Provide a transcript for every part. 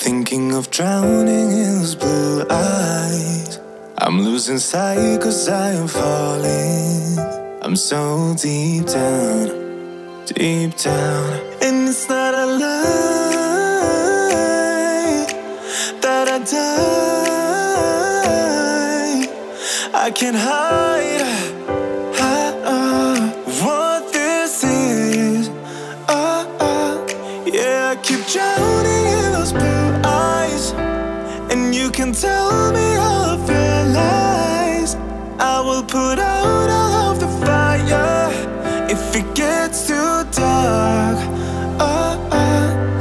Thinking of drowning in those blue eyes. I'm losing sight 'cause I am falling. I'm so deep down, deep down. And it's not a lie that I die. I can't hide what this is. Yeah, I keep drowning in those blue eyes, and you can tell me all of your lies. I will put out all of the fire if it gets too dark.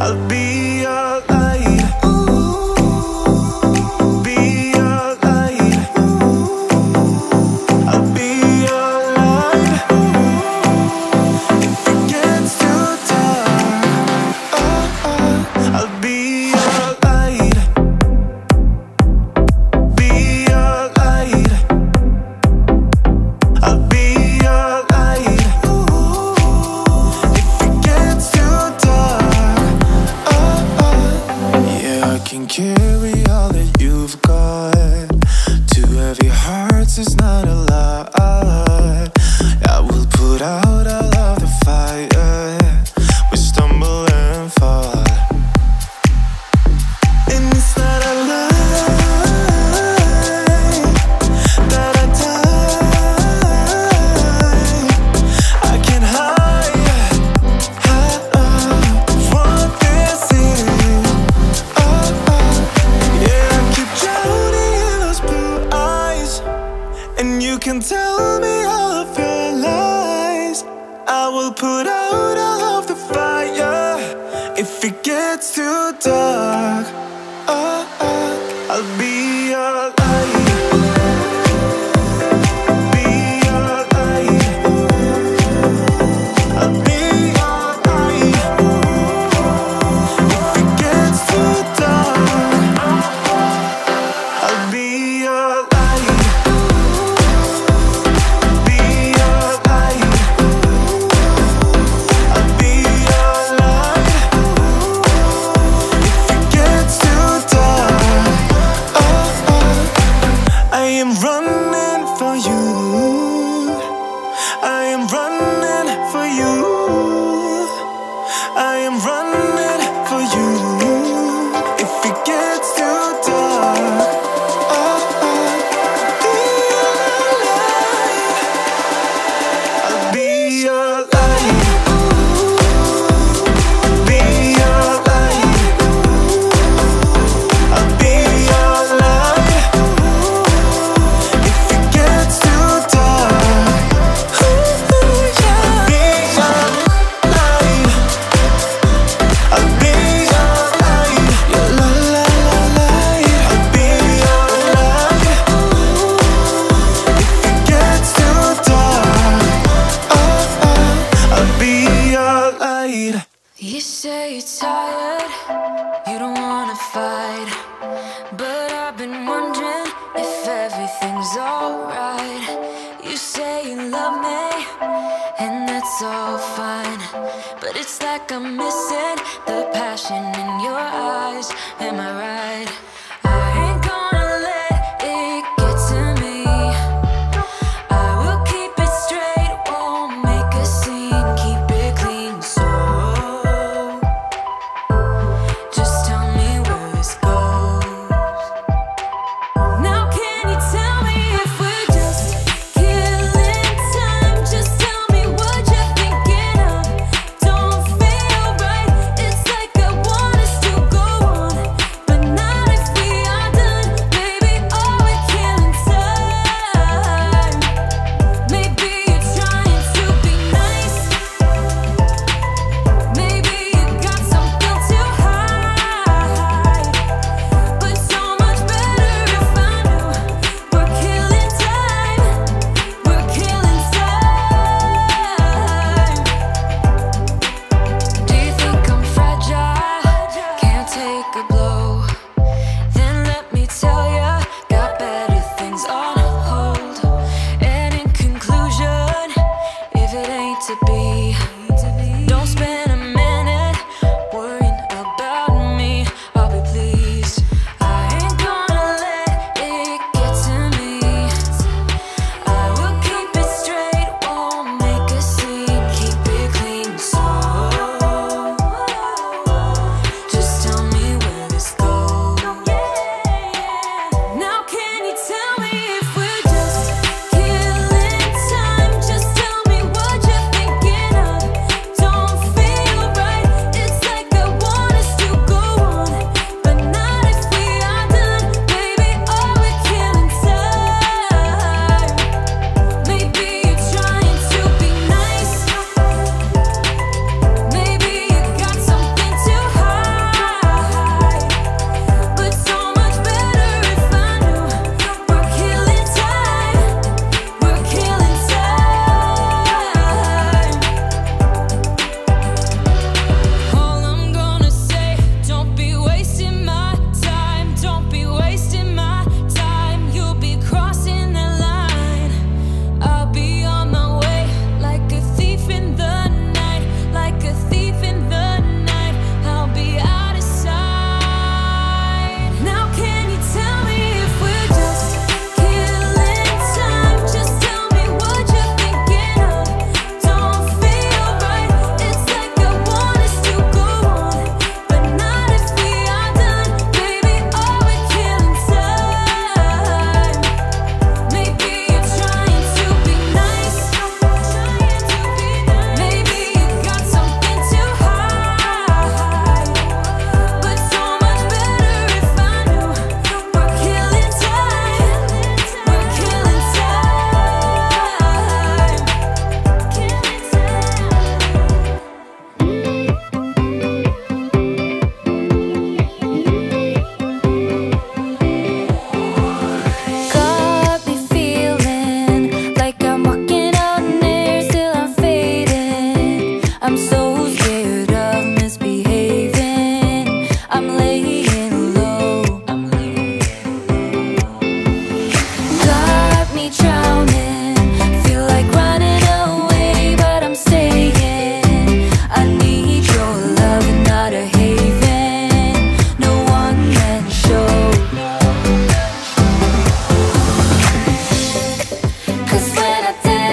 I'll be your light. Be your light. I'll be your light. If it gets too dark, I'll be your light. Be your light. I'll be your light. If it gets too dark, yeah, I can carry all that you've got. Two heavy hearts is not a lot. I will put out all of the fire. We stumble and fall. And it's not a lie that I die. I can't hide what this is. Yeah, I keep drowning in those blue eyes, and you can tell me all of your lies. I will put out all of the fire if it gets too dark. I'll be your light. Be your light. I'll be your light. If it gets too dark, I'll be your light. Be your light. I'll be your light. If it gets too dark, I am running for you. I am running for you. I am running for you. If it gets too dark, I'll be your light. Be your light. I'll be your light. If it gets too dark, I'll be your light. I'll be your light. Your light. I'll be your light. If it gets too dark, I'll be your light. You say you're tired, you don't wanna fight, but I've been wondering if everything's alright. You say you love me, and that's all fine, but it's like I'm missing the passion in your eyes. Am I right?